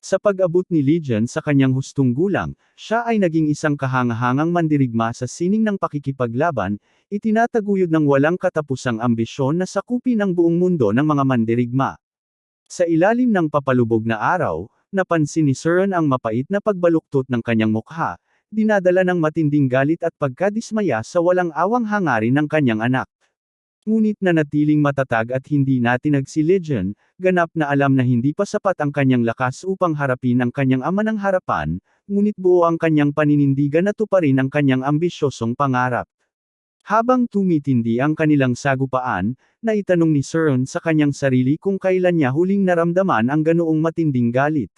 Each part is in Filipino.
Sa pag-abot ni Legion sa kanyang hustong gulang, siya ay naging isang kahangahangang mandirigma sa sining ng pakikipaglaban, itinataguyod ng walang katapusang ambisyon na sakupin ang buong mundo ng mga mandirigma. Sa ilalim ng papalubog na araw, napansin ni Suron ang mapait na pagbaluktot ng kanyang mukha, dinadala ng matinding galit at pagkadismaya sa walang awang hangarin ng kanyang anak. Ngunit nanatiling matatag at hindi natinag si Legion, ganap na alam na hindi pa sapat ang kanyang lakas upang harapin ang kanyang ama ng harapan, ngunit buo ang kanyang paninindigan na tuparin ang kanyang ambisyosong pangarap. Habang tumitindi ang kanilang sagupaan, naitanong ni Suron sa kanyang sarili kung kailan niya huling naramdaman ang ganoong matinding galit.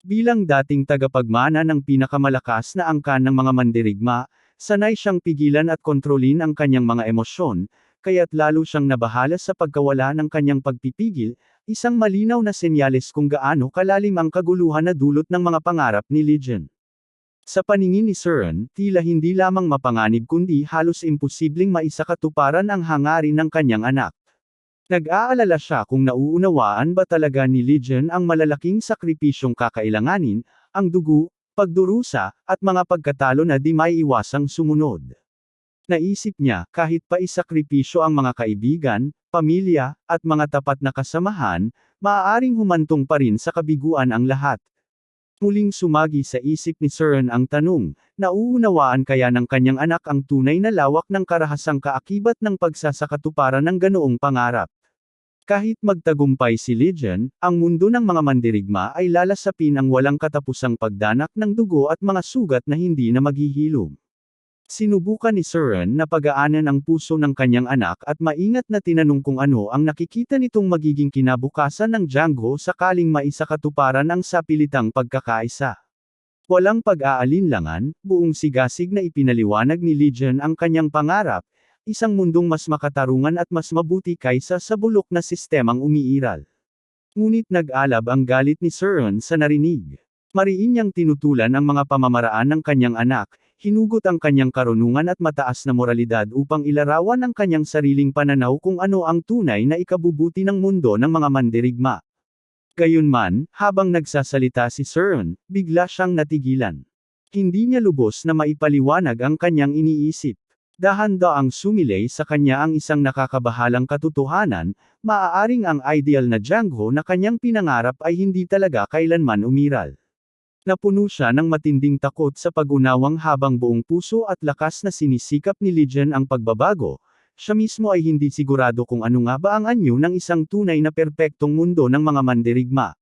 Bilang dating tagapagmana ng pinakamalakas na angkan ng mga mandirigma, sanay siyang pigilan at kontrolin ang kanyang mga emosyon, kaya't lalo siyang nabahala sa pagkawala ng kanyang pagpipigil, isang malinaw na senyales kung gaano kalalim ang kaguluhan na dulot ng mga pangarap ni Legion. Sa paningin ni Suron, tila hindi lamang mapanganib kundi halos imposibleng maisakatuparan ang hangarin ng kanyang anak. Nag-aalala siya kung nauunawaan ba talaga ni Legion ang malalaking sakripisyong kakailanganin, ang dugo, pagdurusa, at mga pagkatalo na di maiiwasang sumunod. Naisip niya, kahit pa isakripisyo ang mga kaibigan, pamilya, at mga tapat na kasamahan, maaaring humantong pa rin sa kabiguan ang lahat. Muling sumagi sa isip ni Suron ang tanong, nauunawaan kaya ng kanyang anak ang tunay na lawak ng karahasang kaakibat ng pagsasakatuparan ng ganoong pangarap. Kahit magtagumpay si Legion, ang mundo ng mga mandirigma ay lalasapin ang walang katapusang pagdanak ng dugo at mga sugat na hindi na maghihilom. Sinubukan ni Suron na pagaanan ang puso ng kanyang anak at maingat na tinanong kung ano ang nakikita nitong magiging kinabukasan ng Django sakaling maisakatuparan ang sapilitang pagkakaisa. Walang pag-aalinlangan, buong sigasig na ipinaliwanag ni Legion ang kanyang pangarap, isang mundong mas makatarungan at mas mabuti kaysa sa bulok na sistemang umiiral. Ngunit nag-alab ang galit ni Suron sa narinig. Mariin niyang tinutulan ang mga pamamaraan ng kanyang anak, hinugot ang kanyang karunungan at mataas na moralidad upang ilarawan ang kanyang sariling pananaw kung ano ang tunay na ikabubuti ng mundo ng mga mandirigma. Gayunman, habang nagsasalita si Suron, bigla siyang natigilan. Hindi niya lubos na maipaliwanag ang kanyang iniisip. Dahan-daang sumilay sa kanya ang isang nakakabahalang katotohanan, maaaring ang ideal na Django na kanyang pinangarap ay hindi talaga kailanman umiral. Napuno siya ng matinding takot sa pag-unawang habang buong puso at lakas na sinisikap ni Legion ang pagbabago, siya mismo ay hindi sigurado kung ano nga ba ang anyo ng isang tunay na perpektong mundo ng mga mandirigma.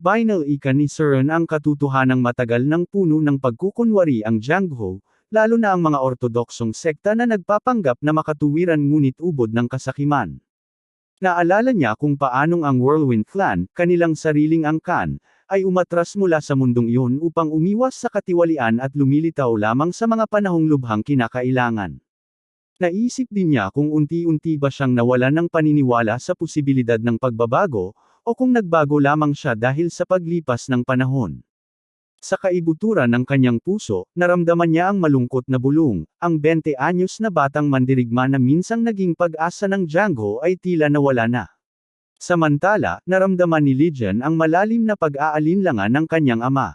Binal-ika ni Suron ang katotohanang matagal ng puno ng pagkukunwari ang Django, lalo na ang mga ortodoksong sekta na nagpapanggap na makatuwiran ngunit ubod ng kasakiman. Naalala niya kung paanong ang Whirlwind Clan, kanilang sariling angkan, ay umatras mula sa mundong iyon upang umiwas sa katiwalian at lumilitaw lamang sa mga panahong lubhang kinakailangan. Naisip din niya kung unti-unti ba siyang nawala ng paniniwala sa posibilidad ng pagbabago, o kung nagbago lamang siya dahil sa paglipas ng panahon. Sa kaibuturan ng kanyang puso, naramdaman niya ang malungkot na bulong, ang 20 anyos na batang mandirigma na minsang naging pag-asa ng Django ay tila nawala na. Samantala, naramdaman ni Legion ang malalim na pag-aalinlangan ng kanyang ama.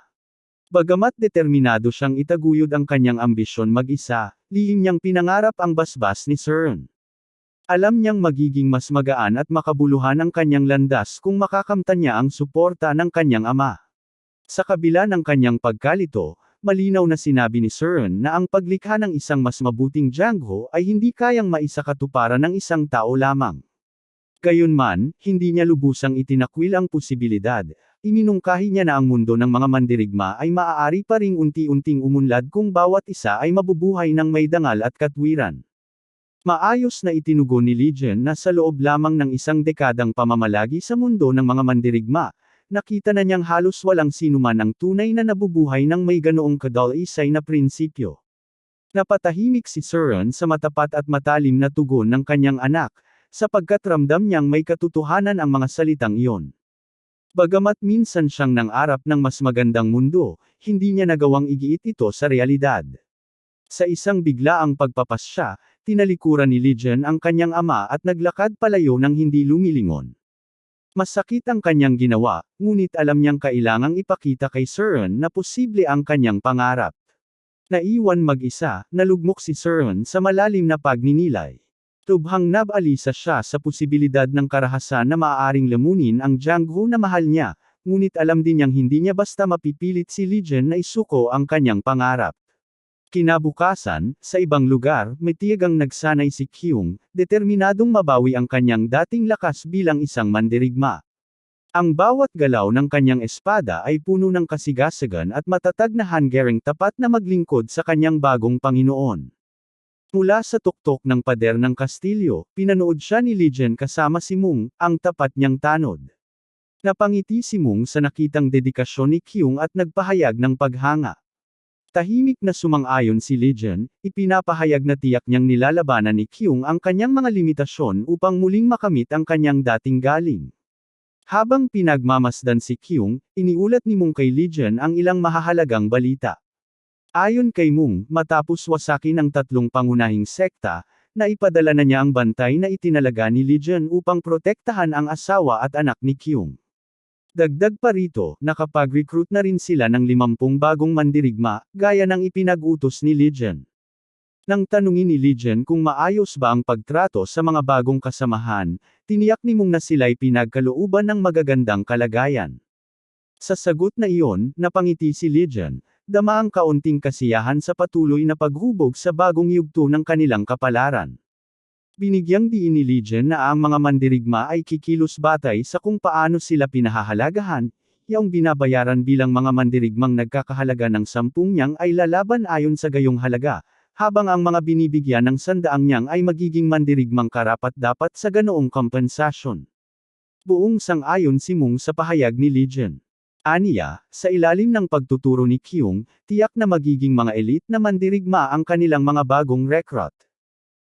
Bagamat determinado siyang itaguyod ang kanyang ambisyon mag-isa, lihim niyang pinangarap ang basbas ni Suron. Alam niyang magiging mas magaan at makabuluhan ang kanyang landas kung makakamtan niya ang suporta ng kanyang ama. Sa kabila ng kanyang pagkalito, malinaw na sinabi ni Suron na ang paglikha ng isang mas mabuting Django ay hindi kayang maisakatuparan ng isang tao lamang. Gayunman, hindi niya lubusang itinakwil ang posibilidad, iminungkahi niya na ang mundo ng mga mandirigma ay maaari pa ring unti-unting umunlad kung bawat isa ay mabubuhay ng may dangal at katwiran. Maayos na itinugon ni Legion na sa loob lamang ng isang dekadang pamamalagi sa mundo ng mga mandirigma, nakita na niyang halos walang sinuman ang tunay na nabubuhay ng may ganoong kadal-isay na prinsipyo. Napatahimik si Suron sa matapat at matalim na tugon ng kanyang anak, sapagkat ramdam niyang may katotohanan ang mga salitang iyon. Bagamat minsan siyang nangarap ng mas magandang mundo, hindi niya nagawang igiit ito sa realidad. Sa isang biglaang pagpapasya, tinalikuran ni Legion ang kanyang ama at naglakad palayo ng hindi lumilingon. Masakit ang kanyang ginawa, ngunit alam niyang kailangang ipakita kay Suron na posible ang kanyang pangarap. Naiwan mag-isa, nalugmok si Suron sa malalim na pagninilay. Tubhang nabalisa siya sa posibilidad ng karahasan na maaaring lamunin ang Jangho na mahal niya, ngunit alam din niyang hindi niya basta mapipilit si Legion na isuko ang kanyang pangarap. Kinabukasan, sa ibang lugar, may tiyagang nagsanay si Kyung, determinadong mabawi ang kanyang dating lakas bilang isang mandirigma. Ang bawat galaw ng kanyang espada ay puno ng kasigasagan at matatag na hanggaring tapat na maglingkod sa kanyang bagong Panginoon. Mula sa tuktok ng pader ng kastilyo, pinanood siya ni Legion kasama si Mung, ang tapat niyang tanod. Napangiti si Mung sa nakitang dedikasyon ni Kyung at nagpahayag ng paghanga. Tahimik na sumang-ayon si Legion, ipinapahayag na tiyak niyang nilalabanan ni Kyung ang kanyang mga limitasyon upang muling makamit ang kanyang dating galing. Habang pinagmamasdan si Kyung, iniulat ni Mung kay Legion ang ilang mahahalagang balita. Ayon kay Mung, matapos wasakin ang tatlong pangunahing sekta, naipadala na niya ang bantay na itinalaga ni Legion upang protektahan ang asawa at anak ni Kyung. Dagdag pa rito, nakapag-recruit na rin sila ng 50 bagong mandirigma, gaya ng ipinag-utos ni Legion. Nang tanungin ni Legion kung maayos ba ang pagtrato sa mga bagong kasamahan, tiniyak ni Mung na sila'y pinagkalooban ng magagandang kalagayan. Sa sagot na iyon, napangiti si Legion, dama ang kaunting kasiyahan sa patuloy na paghubog sa bagong yugto ng kanilang kapalaran. Binigyang diin ni Legion na ang mga mandirigma ay kikilos batay sa kung paano sila pinahahalagahan, yung binabayaran bilang mga mandirigmang nagkakahalaga ng 10 niyang ay lalaban ayon sa gayong halaga, habang ang mga binibigyan ng 100 niyang ay magiging mandirigmang karapat-dapat sa ganoong kompensasyon. Buong sang-ayon si Mung sa pahayag ni Legion. Aniya, sa ilalim ng pagtuturo ni Kyung, tiyak na magiging mga elite na mandirigma ang kanilang mga bagong recruit.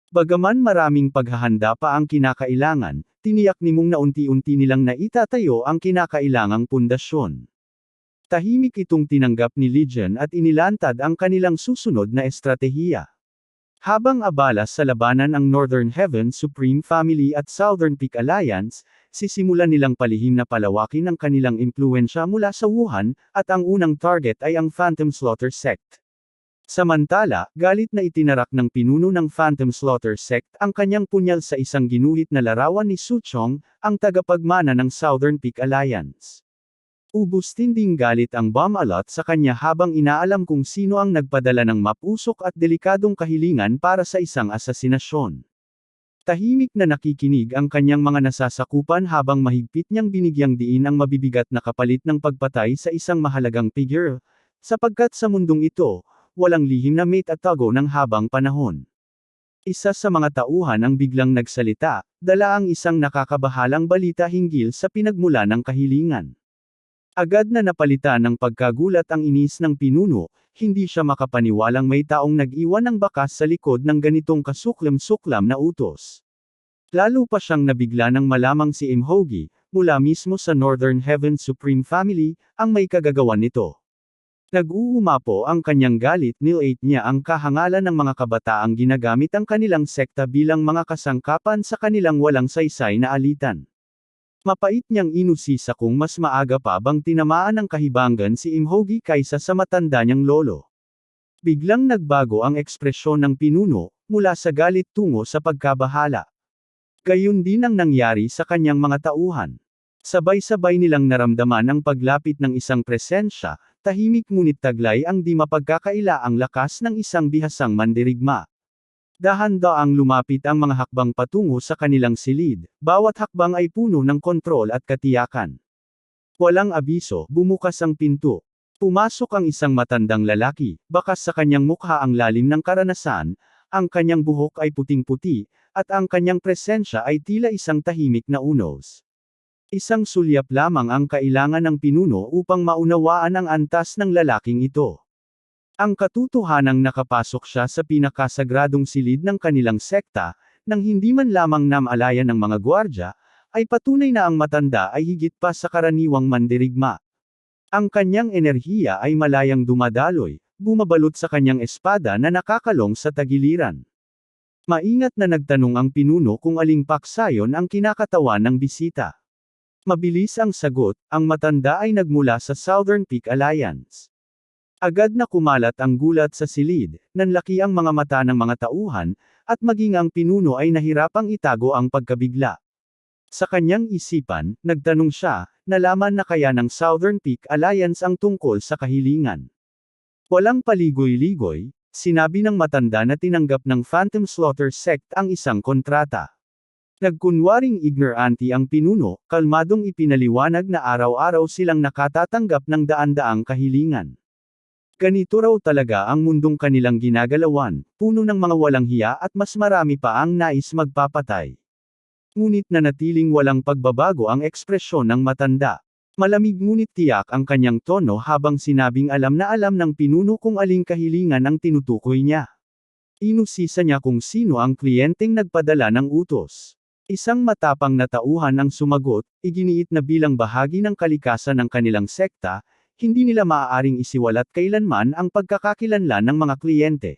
Bagaman maraming paghahanda pa ang kinakailangan, tiniyak ni Mung na unti-unti nilang naitatayo ang kinakailangang pundasyon. Tahimik itong tinanggap ni Legion at inilantad ang kanilang susunod na estratehiya. Habang abala sa labanan ang Northern Heaven Supreme Family at Southern Peak Alliance, sisimulan nilang palihim na palawakin ang kanilang impluensya mula sa Wuhan, at ang unang target ay ang Phantom Slaughter Sect. Samantala, galit na itinarak ng pinuno ng Phantom Slaughter Sect ang kanyang punyal sa isang ginuhit na larawan ni Su Chong, ang tagapagmana ng Southern Peak Alliance. Ubus tinding galit ang Bomb-A-Lot sa kanya habang inaalam kung sino ang nagpadala ng mapusok at delikadong kahilingan para sa isang asasinasyon. Tahimik na nakikinig ang kanyang mga nasasakupan habang mahigpit niyang binigyang diin ang mabibigat na kapalit ng pagpatay sa isang mahalagang figure, sapagkat sa mundong ito, walang lihim na mate at tago ng habang panahon. Isa sa mga tauhan ang biglang nagsalita, dala ang isang nakakabahalang balita hinggil sa pinagmula ng kahilingan. Agad na napalitan ng pagkagulat ang inis ng pinuno, hindi siya makapaniwalang may taong nag-iwan ng bakas sa likod ng ganitong kasuklam-suklam na utos. Lalo pa siyang nabigla nang malamang si Imhogi, mula mismo sa Northern Heaven Supreme Family, ang may kagagawan nito. Nag-uumapo ang kanyang galit, nilate niya ang kahangalan ng mga kabataang ginagamit ang kanilang sekta bilang mga kasangkapan sa kanilang walang saysay na alitan. Mapait niyang inusisa kung mas maaga pa bang tinamaan ng kahibangan si Imhogi kaysa sa matanda niyang lolo. Biglang nagbago ang ekspresyon ng pinuno, mula sa galit tungo sa pagkabahala. Gayun din ang nangyari sa kanyang mga tauhan. Sabay-sabay nilang naramdaman ang paglapit ng isang presensya, tahimik ngunit taglay ang di mapagkakaila ang lakas ng isang bihasang mandirigma. Dahan-daang lumapit ang mga hakbang patungo sa kanilang silid, bawat hakbang ay puno ng kontrol at katiyakan. Walang abiso, bumukas ang pinto. Pumasok ang isang matandang lalaki, bakas sa kanyang mukha ang lalim ng karanasan, ang kanyang buhok ay puting-puti, at ang kanyang presensya ay tila isang tahimik na unos. Isang sulyap lamang ang kailangan ng pinuno upang maunawaan ang antas ng lalaking ito. Ang katotohanang nakapasok siya sa pinakasagradong silid ng kanilang sekta, nang hindi man lamang namalayan ng mga gwardya, ay patunay na ang matanda ay higit pa sa karaniwang mandirigma. Ang kanyang enerhiya ay malayang dumadaloy, bumabalot sa kanyang espada na nakakalong sa tagiliran. Maingat na nagtanong ang pinuno kung aling paksayon ang kinakatawan ng bisita. Mabilis ang sagot, ang matanda ay nagmula sa Southern Peak Alliance. Agad na kumalat ang gulat sa silid, nanlaki ang mga mata ng mga tauhan, at maging ang pinuno ay nahirapang itago ang pagkabigla. Sa kanyang isipan, nagtanong siya, nalaman na kaya ng Southern Peak Alliance ang tungkol sa kahilingan. Walang paligoy-ligoy, sinabi ng matanda na tinanggap ng Phantom Slaughter Sect ang isang kontrata. Nagkunwaring ignorante ang pinuno, kalmadong ipinaliwanag na araw-araw silang nakatatanggap ng daan-daang kahilingan. Ganito raw talaga ang mundong kanilang ginagalawan, puno ng mga walang hiya at mas marami pa ang nais magpapatay. Ngunit nanatiling walang pagbabago ang ekspresyon ng matanda. Malamig ngunit tiyak ang kanyang tono habang sinabing alam ng pinuno kung aling kahilingan ang tinutukoy niya. Inusisa niya kung sino ang kliyenteng nagpadala ng utos. Isang matapang na tauhan ang sumagot, iginiit na bilang bahagi ng kalikasan ng kanilang sekta, hindi nila maaaring isiwalat kailanman ang pagkakakilanlan ng mga kliyente.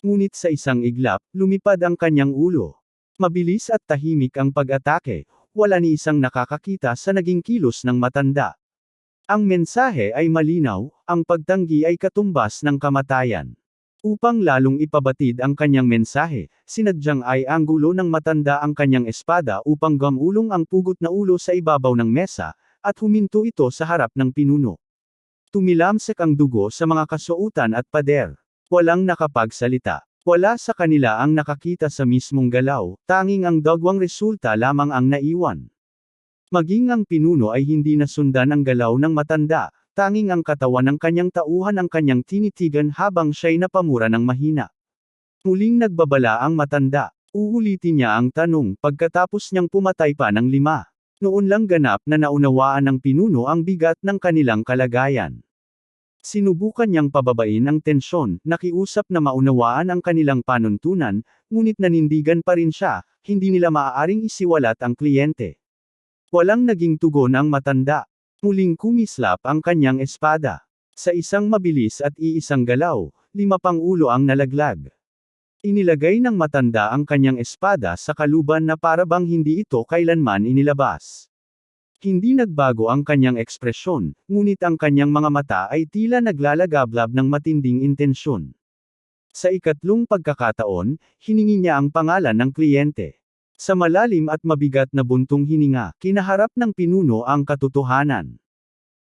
Ngunit sa isang iglap, lumipad ang kanyang ulo. Mabilis at tahimik ang pag-atake, wala ni isang nakakakita sa naging kilos ng matanda. Ang mensahe ay malinaw, ang pagtanggi ay katumbas ng kamatayan. Upang lalong ipabatid ang kanyang mensahe, sinadyang ay anggulo ng matanda ang kanyang espada upang gamulong ang pugot na ulo sa ibabaw ng mesa, at huminto ito sa harap ng pinuno. Tumilamsik ang dugo sa mga kasuotan at pader. Walang nakapagsalita. Wala sa kanila ang nakakita sa mismong galaw, tanging ang dagwang resulta lamang ang naiwan. Maging ang pinuno ay hindi nasundan ang galaw ng matanda, tanging ang katawan ng kanyang tauhan ang kanyang tinitigan habang siya'y napamura ng mahina. Muling nagbabala ang matanda. Uulitin niya ang tanong, pagkatapos niyang pumatay pa ng 5. Noon lang ganap na naunawaan ng pinuno ang bigat ng kanilang kalagayan. Sinubukan niyang pababain ang tensyon, nakiusap na maunawaan ang kanilang panuntunan, ngunit nanindigan pa rin siya, hindi nila maaaring isiwalat ang kliyente. Walang naging tugon ang matanda. Muling kumislap ang kanyang espada. Sa isang mabilis at iisang galaw, 5 pang ulo ang nalaglag. Inilagay ng matanda ang kanyang espada sa kaluban na parabang hindi ito kailanman inilabas. Hindi nagbago ang kanyang ekspresyon, ngunit ang kanyang mga mata ay tila naglalagablab ng matinding intensyon. Sa ikatlong pagkakataon, hiningi niya ang pangalan ng kliyente. Sa malalim at mabigat na buntong hininga, kinaharap ng pinuno ang katotohanan.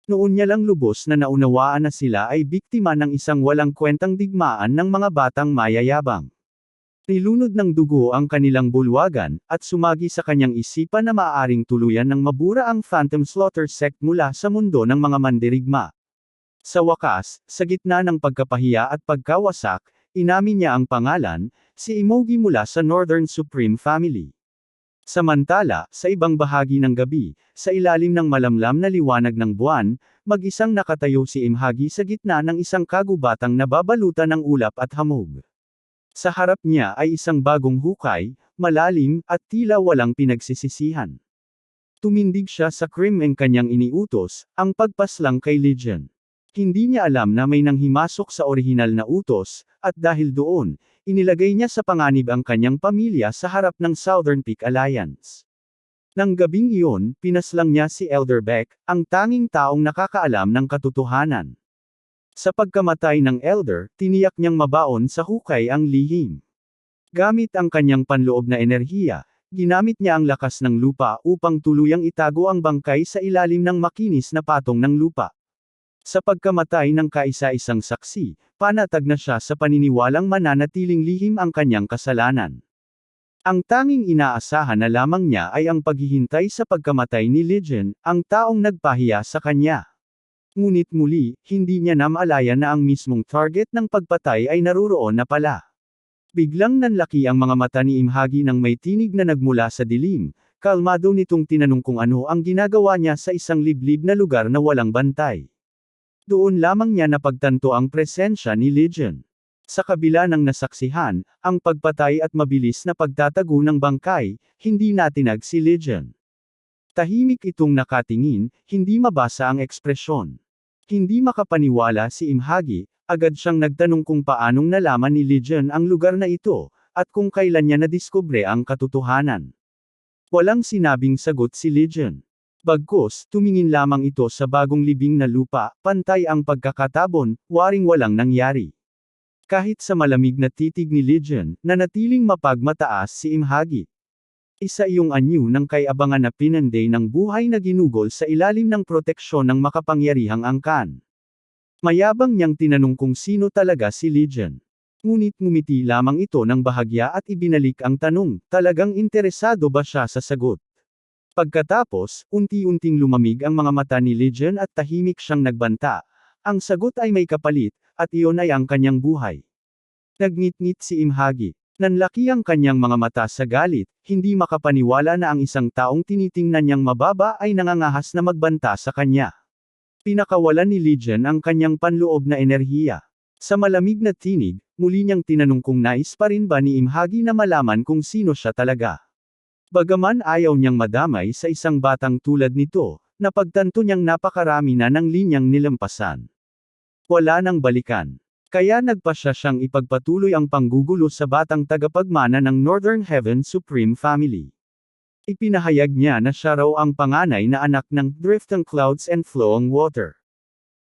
Noon niya lang lubos na naunawaan na sila ay biktima ng isang walang kwentang digmaan ng mga batang mayayabang. Nilunod ng dugo ang kanilang bulwagan, at sumagi sa kanyang isipan na maaaring tuluyan ng mabura ang Phantom Slaughter Sect mula sa mundo ng mga mandirigma. Sa wakas, sa gitna ng pagkapahiya at pagkawasak, inamin niya ang pangalan, si Imogi mula sa Northern Supreme Family. Samantala, sa ibang bahagi ng gabi, sa ilalim ng malamlam na liwanag ng buwan, mag-isang nakatayo si Imhagi sa gitna ng isang kagubatang nababalutan ng ulap at hamog. Sa harap niya ay isang bagong hukay, malalim, at tila walang pinagsisisihan. Tumindig siya sa krimeng kanyang iniutos, ang pagpaslang kay Legion. Hindi niya alam na may nanghimasok sa orihinal na utos, at dahil doon, inilagay niya sa panganib ang kanyang pamilya sa harap ng Southern Peak Alliance. Nang gabing iyon, pinaslang niya si Elder Beck, ang tanging taong nakakaalam ng katotohanan. Sa pagkamatay ng Elder, tiniyak niyang mabaon sa hukay ang lihim. Gamit ang kanyang panloob na enerhiya, ginamit niya ang lakas ng lupa upang tuluyang itago ang bangkay sa ilalim ng makinis na patong ng lupa. Sa pagkamatay ng kaisa-isang saksi, panatag na siya sa paniniwalang mananatiling lihim ang kanyang kasalanan. Ang tanging inaasahan na lamang niya ay ang paghihintay sa pagkamatay ni Legion, ang taong nagpahiya sa kanya. Ngunit muli, hindi niya namalaya na ang mismong target ng pagpatay ay naruroon na pala. Biglang nanlaki ang mga mata ni Imhagi nang may tinig na nagmula sa dilim, kalmado nitong tinanong kung ano ang ginagawa niya sa isang liblib na lugar na walang bantay. Doon lamang niya napagtanto ang presensya ni Legion. Sa kabila ng nasaksihan, ang pagpatay at mabilis na pagtatago ng bangkay, hindi natinag si Legion. Tahimik itong nakatingin, hindi mabasa ang ekspresyon. Hindi makapaniwala si Imhagi, agad siyang nagtanong kung paanong nalaman ni Legion ang lugar na ito, at kung kailan niya nadiskubre ang katotohanan. Walang sinabing sagot si Legion. Bagkus, tumingin lamang ito sa bagong libing na lupa, pantay ang pagkakatabon, waring walang nangyari. Kahit sa malamig na titig ni Legion, nanatiling mapagmataas si Imhagi. Isa iyong anyo ng kay-abangan na pinanday ng buhay na ginugol sa ilalim ng proteksyon ng makapangyarihang angkan. Mayabang niyang tinanong kung sino talaga si Legion. Ngunit ngumiti lamang ito ng bahagya at ibinalik ang tanong, talagang interesado ba siya sa sagot? Pagkatapos, unti-unting lumamig ang mga mata ni Legion at tahimik siyang nagbanta. Ang sagot ay may kapalit, at iyon ay ang kanyang buhay. Nagngit-ngit si Imhagi. Nanlaki ang kanyang mga mata sa galit, hindi makapaniwala na ang isang taong tinitingnan niyang mababa ay nangangahas na magbanta sa kanya. Pinakawalan ni Legion ang kanyang panloob na enerhiya. Sa malamig na tinig, muli niyang tinanong kung nais pa rin ba ni Imhagi na malaman kung sino siya talaga. Bagaman ayaw niyang madamay sa isang batang tulad nito, napagtanto niyang napakarami na ng linyang nilampasan. Wala nang balikan. Kaya nagpasya siyang ipagpatuloy ang panggugulo sa batang tagapagmana ng Northern Heaven Supreme Family. Ipinahayag niya na siya raw ang panganay na anak ng Drifting Clouds and Flowing Water.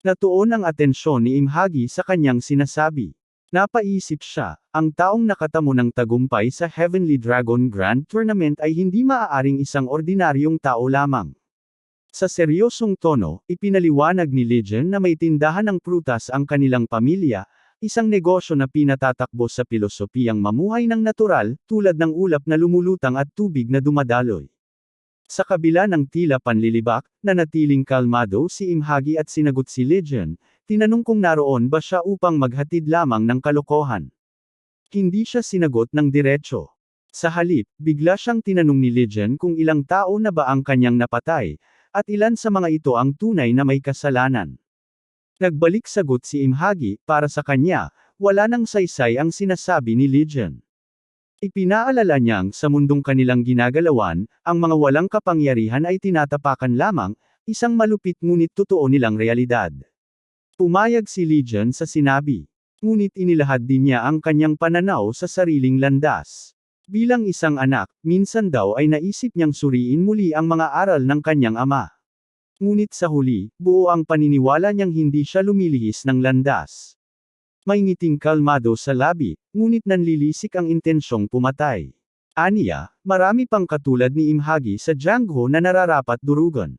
Natuon ang atensyon ni Imhagi sa kanyang sinasabi. Napaisip siya, ang taong nakatamo ng tagumpay sa Heavenly Dragon Grand Tournament ay hindi maaaring isang ordinaryong tao lamang. Sa seryosong tono, ipinaliwanag ni Legion na may tindahan ng prutas ang kanilang pamilya, isang negosyo na pinatatakbo sa pilosopiyang mamuhay ng natural, tulad ng ulap na lumulutang at tubig na dumadaloy. Sa kabila ng tila panlilibak, nanatiling kalmado si Imhagi at sinagot si Legion, tinanong kung naroon ba siya upang maghatid lamang ng kalokohan. Hindi siya sinagot ng diretso. Sa halip, bigla siyang tinanong ni Legion kung ilang tao na ba ang kanyang napatay, at ilan sa mga ito ang tunay na may kasalanan. Nagbalik sagot si Imhagi, para sa kanya, wala nang saysay ang sinasabi ni Legion. Ipinaalala niyang sa mundong kanilang ginagalawan, ang mga walang kapangyarihan ay tinatapakan lamang, isang malupit ngunit totoo nilang realidad. Pumayag si Legion sa sinabi. Ngunit inilahad din niya ang kanyang pananaw sa sariling landas. Bilang isang anak, minsan daw ay naisip niyang suriin muli ang mga aral ng kanyang ama. Ngunit sa huli, buo ang paniniwala niyang hindi siya lumilihis ng landas. May ngiting kalmado sa labi, ngunit nanlilisik ang intensyong pumatay. Aniya, marami pang katulad ni Imhagi sa Jianghu na nararapat durugan.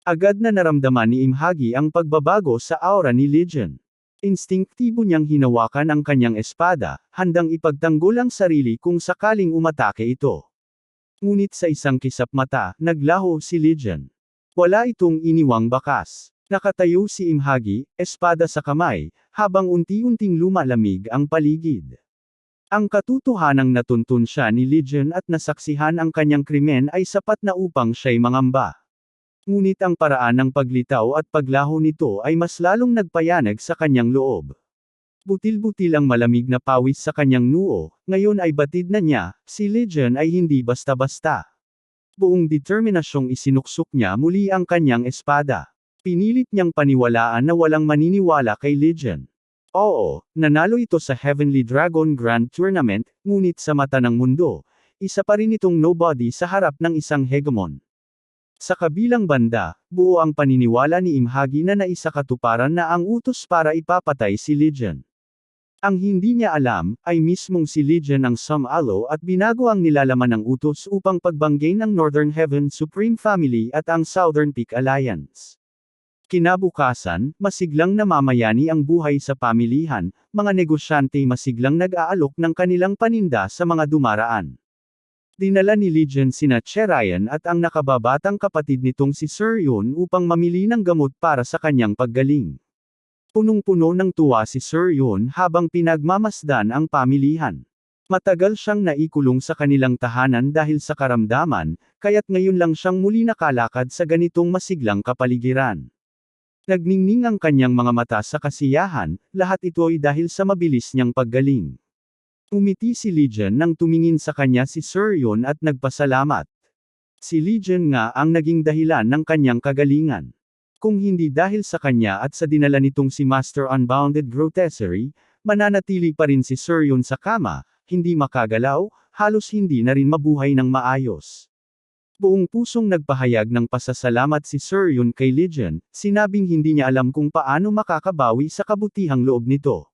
Agad na naramdaman ni Imhagi ang pagbabago sa aura ni Legion. Instinktibo niyang hinawakan ang kanyang espada, handang ipagtanggol ang sarili kung sakaling umatake ito. Ngunit sa isang kisap mata, naglaho si Legion. Wala itong iniwang bakas. Nakatayo si Imhagi, espada sa kamay, habang unti-unting lumalamig ang paligid. Ang katotohanang natuntun siya ni Legion at nasaksihan ang kanyang krimen ay sapat na upang siya'y mangamba. Ngunit ang paraan ng paglitaw at paglaho nito ay mas lalong nagpayanag sa kanyang loob. Butil-butil ang malamig na pawis sa kanyang noo, ngayon ay batid na niya, si Legion ay hindi basta-basta. Buong determinasyong isinuksok niya muli ang kanyang espada. Pinilit niyang paniwalaan na walang maniniwala kay Legion. Oo, nanalo ito sa Heavenly Dragon Grand Tournament, ngunit sa mata ng mundo, isa pa rin itong nobody sa harap ng isang hegemon. Sa kabilang banda, buo ang paniniwala ni Imhagi na naisakatuparan na ang utos para ipapatay si Legion. Ang hindi niya alam, ay mismong si Legion ang sumalo at binago ang nilalaman ng utos upang pagbanggay ng Northern Heaven Supreme Family at ang Southern Peak Alliance. Kinabukasan, masiglang namamayani ang buhay sa pamilihan, mga negosyante masiglang nag-aalok ng kanilang paninda sa mga dumaraan. Dinala ni Legion sina Cherayan at ang nakababatang kapatid nitong si Sir Yun upang mamili ng gamot para sa kanyang paggaling. Punong-puno ng tuwa si Sir Yun habang pinagmamasdan ang pamilihan. Matagal siyang naikulong sa kanilang tahanan dahil sa karamdaman, kaya't ngayon lang siyang muli nakalakad sa ganitong masiglang kapaligiran. Nagningning ang kanyang mga mata sa kasiyahan, lahat ito ay dahil sa mabilis niyang paggaling. Umiti si Legion nang tumingin sa kanya si Sir Yun at nagpasalamat. Si Legion nga ang naging dahilan ng kanyang kagalingan. Kung hindi dahil sa kanya at sa dinala nitong si Master Unbounded Grotessery, mananatili pa rin si Sir Yun sa kama, hindi makagalaw, halos hindi na rin mabuhay ng maayos. Buong pusong nagpahayag ng pasasalamat si Sir Yun kay Legion, sinabing hindi niya alam kung paano makakabawi sa kabutihang loob nito.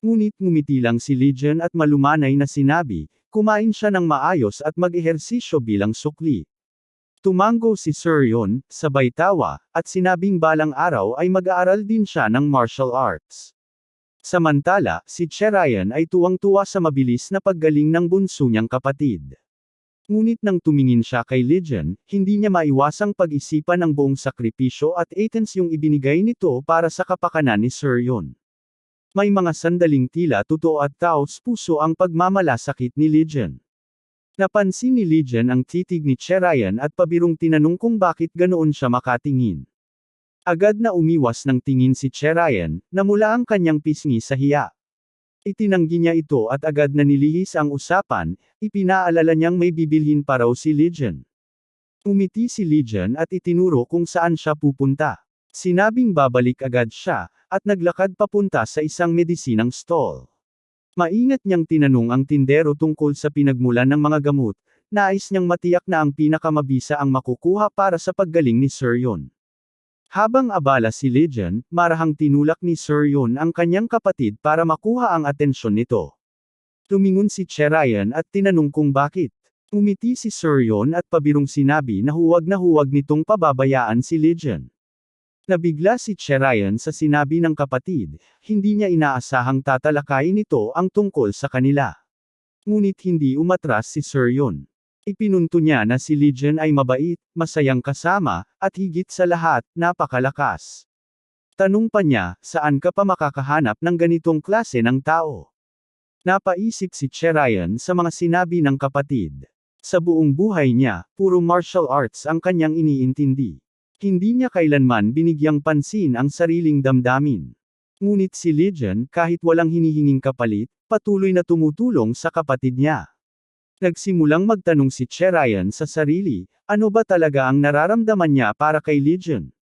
Ngunit ngumiti lang si Legion at malumanay na sinabi, kumain siya ng maayos at mag-ehersisyo bilang sukli. Tumango si Sir Yun, sabay tawa, at sinabing balang araw ay mag-aaral din siya ng martial arts. Samantala, si Cherayan ay tuwang-tuwa sa mabilis na paggaling ng bunso niyang kapatid. Ngunit nang tumingin siya kay Legion, hindi niya maiwasang pag-isipan ang buong sakripisyo at athens yung ibinigay nito para sa kapakanan ni Sir Yun. May mga sandaling tila totoo at taos puso ang pagmamalasakit ni Legion. Napansin ni Legion ang titig ni Cherayan at pabirong tinanong kung bakit ganoon siya makatingin. Agad na umiwas ng tingin si Cherayan, na mula ang kanyang pisngi sa hiya. Itinanggi niya ito at agad na nilihis ang usapan, ipinaalala niyang may bibilhin pa raw si Legion. Umiti si Legion at itinuro kung saan siya pupunta. Sinabing babalik agad siya, at naglakad papunta sa isang medisinang stall. Maingat niyang tinanong ang tindero tungkol sa pinagmulan ng mga gamot, nais niyang matiyak na ang pinakamabisa ang makukuha para sa paggaling ni Sir Yun. Habang abala si Legion, marahang tinulak ni Sir Yun ang kanyang kapatid para makuha ang atensyon nito. Tumingon si Cherayan at tinanong kung bakit. Umiti si Sir Yun at pabirong sinabi na huwag nitong pababayaan si Legion. Nabigla si Cherayan sa sinabi ng kapatid, hindi niya inaasahang tatalakayin nito ang tungkol sa kanila. Ngunit hindi umatras si Sir Yun. Ipinunto niya na si Legion ay mabait, masayang kasama, at higit sa lahat, napakalakas. Tanong pa niya, saan ka pa makakahanap ng ganitong klase ng tao? Napaisip si Cherayan sa mga sinabi ng kapatid. Sa buong buhay niya, puro martial arts ang kanyang iniintindi. Hindi niya kailanman binigyang pansin ang sariling damdamin. Ngunit si Legion, kahit walang hinihinging kapalit, patuloy na tumutulong sa kapatid niya. Nagsimulang magtanong si Cherayan sa sarili, ano ba talaga ang nararamdaman niya para kay Legion?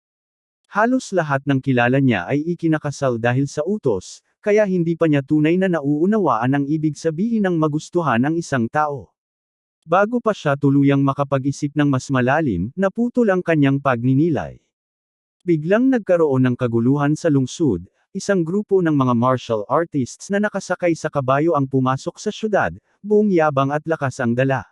Halos lahat ng kilala niya ay ikinakasal dahil sa utos, kaya hindi pa niya tunay na nauunawaan ang ibig sabihin ng magustuhan ang isang tao. Bago pa siya tuluyang makapag-isip ng mas malalim, naputol ang kanyang pagninilay. Biglang nagkaroon ng kaguluhan sa lungsod, isang grupo ng mga martial artists na nakasakay sa kabayo ang pumasok sa syudad, buong yabang at lakas ang dala.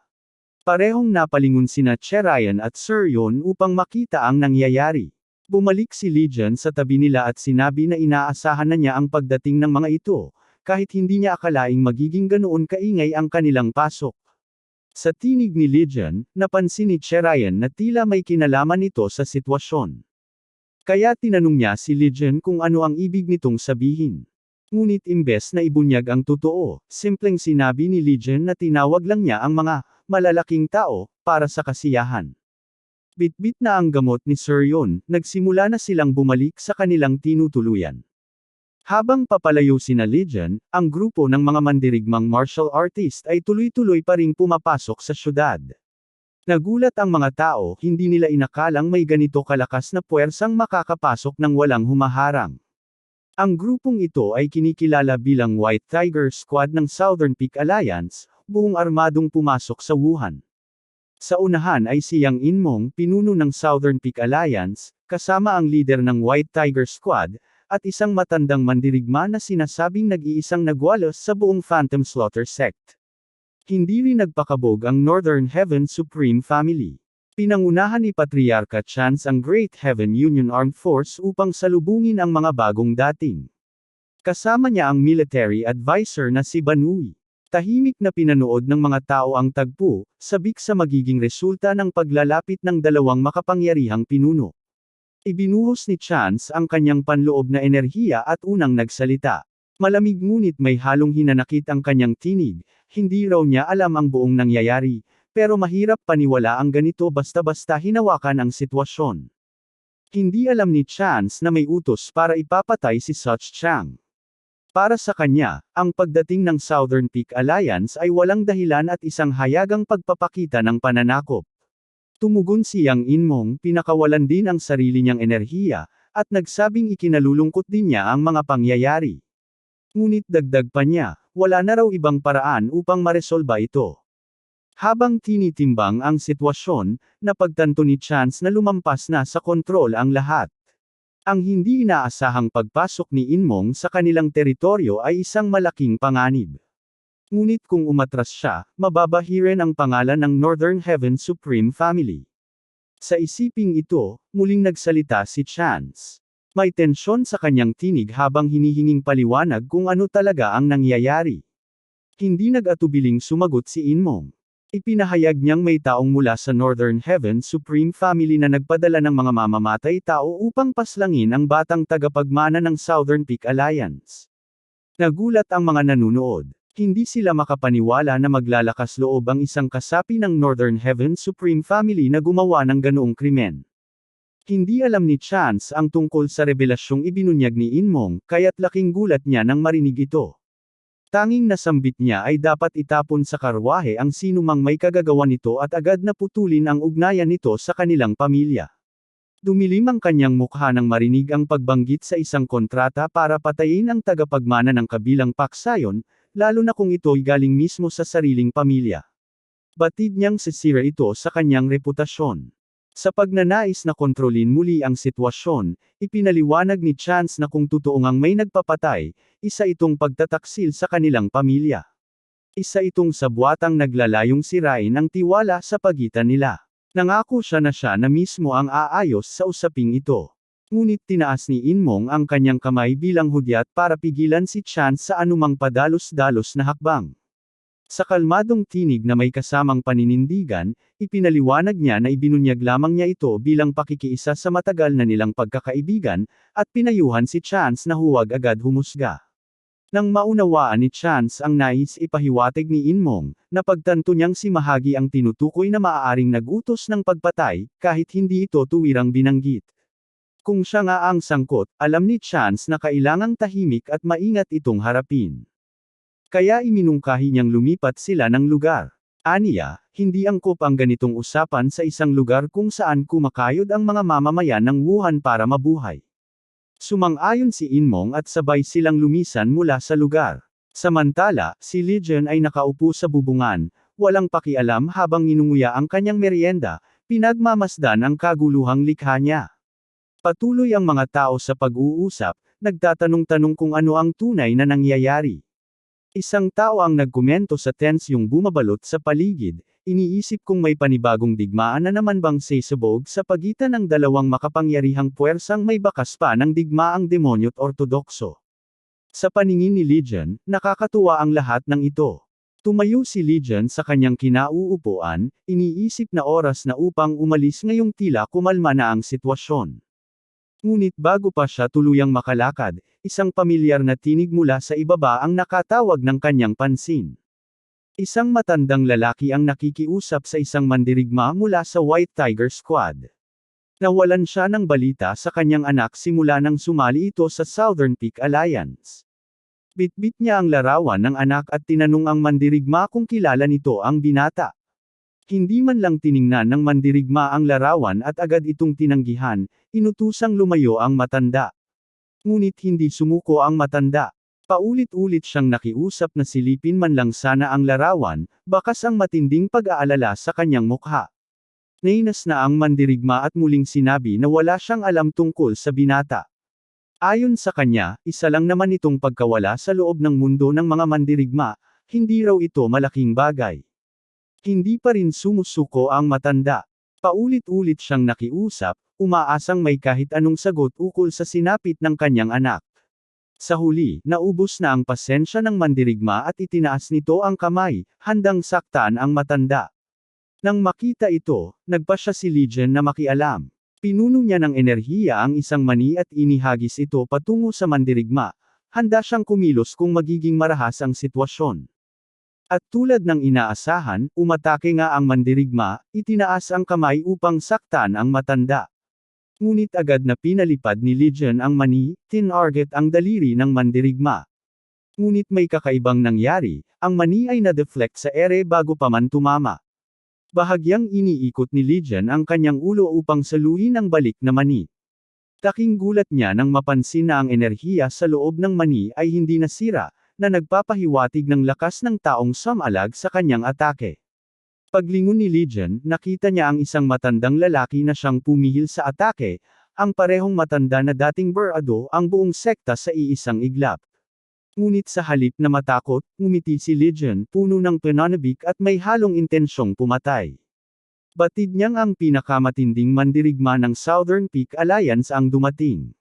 Parehong napalingon sina Cherayan at Sir Yun upang makita ang nangyayari. Bumalik si Legion sa tabi nila at sinabi na inaasahan na niya ang pagdating ng mga ito, kahit hindi niya akalaing magiging ganoon kaingay ang kanilang pasok. Sa tinig ni Legion, napansin ni Cherayan na tila may kinalaman ito sa sitwasyon. Kaya tinanong niya si Legion kung ano ang ibig nitong sabihin. Ngunit imbes na ibunyag ang totoo, simpleng sinabi ni Legion na tinawag lang niya ang mga malalaking tao para sa kasiyahan. Bitbit na ang gamot ni Sir Yun, nagsimula na silang bumalik sa kanilang tinutuluyan. Habang papalayo sina Legion, ang grupo ng mga mandirigmang martial artist ay tuloy-tuloy pa ring pumapasok sa syudad. Nagulat ang mga tao, hindi nila inakalang may ganito kalakas na puwersang makakapasok ng walang humaharang. Ang grupong ito ay kinikilala bilang White Tiger Squad ng Southern Peak Alliance, buong armadong pumasok sa Wuhan. Sa unahan ay si Yang Inmong, pinuno ng Southern Peak Alliance, kasama ang leader ng White Tiger Squad, at isang matandang mandirigma na sinasabing nag-iisang nagwalos sa buong Phantom Slaughter sect. Hindi rin nagpakabog ang Northern Heaven Supreme Family. Pinangunahan ni Patriarka Chance ang Great Heaven Union Armed Force upang salubungin ang mga bagong dating. Kasama niya ang military advisor na si Banui. Tahimik na pinanood ng mga tao ang tagpo, sabik sa magiging resulta ng paglalapit ng dalawang makapangyarihang pinuno. Ibinuhos ni Chance ang kanyang panloob na enerhiya at unang nagsalita. Malamig ngunit may halong hinanakit ang kanyang tinig, hindi raw niya alam ang buong nangyayari, pero mahirap paniwala ang ganito basta-basta hinawakan ang sitwasyon. Hindi alam ni Chance na may utos para ipapatay si Such Chang. Para sa kanya, ang pagdating ng Southern Peak Alliance ay walang dahilan at isang hayagang pagpapakita ng pananakop. Tumugon si Yang Inmong, pinakawalan din ang sarili niyang enerhiya, at nagsabing ikinalulungkot din niya ang mga pangyayari. Ngunit dagdag pa niya, wala na raw ibang paraan upang maresolba ito. Habang tinitimbang ang sitwasyon, napagtanto ni Chance na lumampas na sa kontrol ang lahat. Ang hindi inaasahang pagpasok ni Inmong sa kanilang teritoryo ay isang malaking panganib. Ngunit kung umatras siya, mababahirin ang pangalan ng Northern Heaven Supreme Family. Sa isiping ito, muling nagsalita si Chance. May tensyon sa kanyang tinig habang hinihinging paliwanag kung ano talaga ang nangyayari. Hindi nag-atubiling sumagot si Inmong. Ipinahayag niyang may taong mula sa Northern Heaven Supreme Family na nagpadala ng mga mamamatay tao upang paslangin ang batang tagapagmana ng Southern Peak Alliance. Nagulat ang mga nanunood. Hindi sila makapaniwala na maglalakas loob ang isang kasapi ng Northern Heaven Supreme Family na gumawa ng ganoong krimen. Hindi alam ni Chance ang tungkol sa revelasyong ibinunyag ni Inmong, kaya't laking gulat niya nang marinig ito. Tanging nasambit niya ay dapat itapon sa karwahe ang sinumang may kagagawan nito at agad na putulin ang ugnayan nito sa kanilang pamilya. Dumilim ang kanyang mukha nang marinig ang pagbanggit sa isang kontrata para patayin ang tagapagmana ng kabilang paksayon, lalo na kung ito'y galing mismo sa sariling pamilya. Batid niyang sisira ito sa kanyang reputasyon. Sa pagnanais na kontrolin muli ang sitwasyon, ipinaliwanag ni Chance na kung totoo ngang may nagpapatay, isa itong pagtataksil sa kanilang pamilya. Isa itong sabwatang naglalayong sirain ang tiwala sa pagitan nila. Nangako siya na mismo ang aayos sa usaping ito. Ngunit tinaas ni Inmong ang kanyang kamay bilang hudyat para pigilan si Chance sa anumang padalos-dalos na hakbang. Sa kalmadong tinig na may kasamang paninindigan, ipinaliwanag niya na ibinunyag lamang niya ito bilang pakikiisa sa matagal na nilang pagkakaibigan, at pinayuhan si Chance na huwag agad humusga. Nang maunawaan ni Chance ang nais ipahiwatig ni Inmong, napagtanto niyang si Mahagi ang tinutukoy na maaaring nagutos ng pagpatay, kahit hindi ito tuwirang binanggit. Kung siya nga ang sangkot, alam ni Chance na kailangang tahimik at maingat itong harapin. Kaya iminungkahi niyang lumipat sila ng lugar. Aniya, hindi angkop ang ganitong usapan sa isang lugar kung saan kumakayod ang mga mamamayan ng Wuhan para mabuhay. Sumang-ayon si Inmong at sabay silang lumisan mula sa lugar. Samantala, si Legion ay nakaupo sa bubungan, walang pakialam habang inunguya ang kanyang merienda, pinagmamasdan ang kaguluhang likha niya. Patuloy ang mga tao sa pag-uusap, nagtatanong-tanong kung ano ang tunay na nangyayari. Isang tao ang nagkomento sa tensyong bumabalot sa paligid, iniisip kung may panibagong digmaan na naman bang sesabog sa pagitan ng dalawang makapangyarihang puwersang may bakas pa ng digmaang demonyo't ortodokso. Sa paningin ni Legion, nakakatuwa ang lahat ng ito. Tumayo si Legion sa kanyang kinauupuan, iniisip na oras na upang umalis ngayong tila kumalma na ang sitwasyon. Ngunit bago pa siya tuluyang makalakad, isang pamilyar na tinig mula sa ibaba ang nakatawag ng kanyang pansin. Isang matandang lalaki ang nakikiusap sa isang mandirigma mula sa White Tiger Squad. Nawalan siya ng balita sa kanyang anak simula nang sumali ito sa Southern Peak Alliance. Bitbit niya ang larawan ng anak at tinanong ang mandirigma kung kilala nito ang binata. Hindi man lang tiningnan ng mandirigma ang larawan at agad itong tinanggihan, inutusang lumayo ang matanda. Ngunit hindi sumuko ang matanda. Paulit-ulit siyang nakiusap na silipin man lang sana ang larawan, bakas ang matinding pag-aalala sa kanyang mukha. Nainas na ang mandirigma at muling sinabi na wala siyang alam tungkol sa binata. Ayon sa kanya, isa lang naman itong pagkawala sa loob ng mundo ng mga mandirigma, hindi raw ito malaking bagay. Hindi pa rin sumusuko ang matanda. Paulit-ulit siyang nakiusap, umaasang may kahit anong sagot ukol sa sinapit ng kanyang anak. Sa huli, naubos na ang pasensya ng mandirigma at itinaas nito ang kamay, handang saktan ang matanda. Nang makita ito, nagpasya si Legion na makialam. Pinuno niya ng enerhiya ang isang mani at inihagis ito patungo sa mandirigma, handa siyang kumilos kung magiging marahas ang sitwasyon. At tulad ng inaasahan, umatake nga ang mandirigma, itinaas ang kamay upang saktan ang matanda. Ngunit agad na pinalipad ni Legion ang mani, tinarget ang daliri ng mandirigma. Ngunit may kakaibang nangyari, ang mani ay na-deflect sa ere bago pa man tumama. Bahagyang iniikot ni Legion ang kanyang ulo upang saluhin ang balik na mani. Taking gulat niya nang mapansin na ang enerhiya sa loob ng mani ay hindi nasira, na nagpapahiwatig ng lakas ng taong sumalag sa kanyang atake. Paglingon ni Legion, nakita niya ang isang matandang lalaki na siyang pumihil sa atake, ang parehong matanda na dating burado ang buong sekta sa iisang iglap. Ngunit sa halip na matakot, ngumiti si Legion, puno ng pananabik at may halong intensyong pumatay. Batid niyang ang pinakamatinding mandirigma ng Southern Peak Alliance ang dumating.